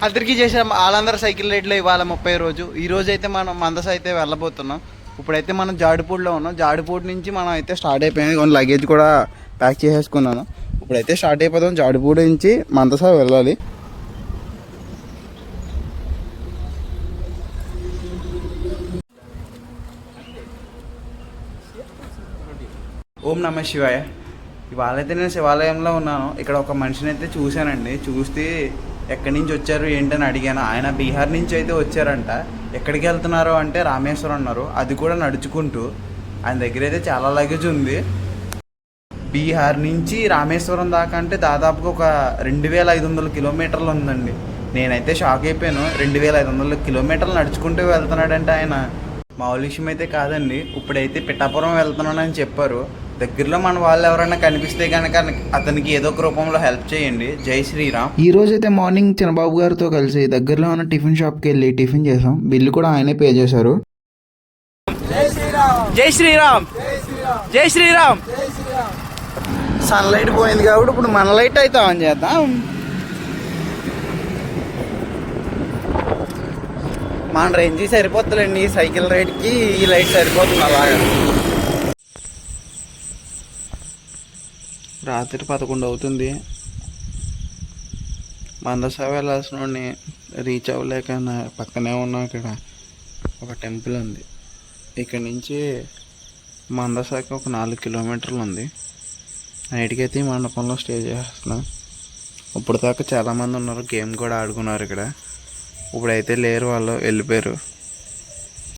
అందరికీ చేసే వాళ్ళందరూ సైకిల్ రైడ్లో ఇవాళ 30 రోజు. ఈ రోజు అయితే మనం మందస అయితే వెళ్ళబోతున్నాం. ఇప్పుడైతే మనం జాడిపూడిలో ఉన్నాం. జాడిపూడి నుంచి మనం అయితే స్టార్ట్ అయిపోయాం. లగేజ్ కూడా ప్యాక్ చేసేసుకున్నాను. ఇప్పుడైతే స్టార్ట్ అయిపోతాం. జాడిపూడి నుంచి మందస వెళ్ళాలి. ఓం నమ శివాయ. ఇవాళైతే నేను శివాలయంలో ఉన్నాను. ఇక్కడ ఒక మనిషిని అయితే చూశానండి. చూస్తే ఎక్కడి నుంచి వచ్చారు ఏంటని అడిగాను. ఆయన బీహార్ నుంచి అయితే వచ్చారంట. ఎక్కడికి వెళ్తున్నారు అంటే రామేశ్వరం అన్నారు. అది కూడా నడుచుకుంటూ. ఆయన దగ్గర అయితే చాలా లగేజ్ ఉంది. బీహార్ నుంచి రామేశ్వరం దాకా అంటే దాదాపుగా ఒక 2500 కిలోమీటర్లు ఉందండి. నేనైతే షాక్ అయిపోయాను. 2500 కిలోమీటర్లు నడుచుకుంటూ వెళ్తున్నాడంటే ఆయన మామూలు విషయం అయితే కాదండి. ఇప్పుడైతే పిఠాపురం వెళ్తున్నానని చెప్పారు. దగ్గరలో మన వాళ్ళు ఎవరైనా కనిపిస్తే కనుక అతనికి ఏదో ఒక రూపంలో హెల్ప్ చేయండి. జై శ్రీరామ్. ఈ రోజు అయితే మార్నింగ్ చిన్నబాబు గారితో కలిసి దగ్గరలో ఉన్న టిఫిన్ షాప్కి వెళ్ళి టిఫిన్ చేసాం. బిల్లు కూడా ఆయనే పే చేశారు. జై శ్రీరామ్, జై శ్రీరామ్. సన్ లైట్ పోయింది కాబట్టి ఇప్పుడు మన లైట్ అయితే ఆన్ చేద్దాం. మన రేంజ్ సరిపోతుందండి. సైకిల్ రైడ్కి ఈ లైట్ సరిపోతుంది. అలాగా రాత్రి 11 అవుతుంది. మందస వెళ్ళాల్సిన రీచ్ అవ్వలేక పక్కనే ఉన్న ఇక్కడ ఒక టెంపుల్ ఉంది. ఇక్కడ నుంచి మందసకి ఒక 4 కిలోమీటర్లు ఉంది. నైట్కి అయితే ఈ మండపంలో స్టే చేస్తున్నాం. ఇప్పుడు దాకా చాలామంది ఉన్నారు. గేమ్ కూడా ఆడుకున్నారు ఇక్కడ. ఇప్పుడైతే లేరు, వాళ్ళు వెళ్ళిపోయారు.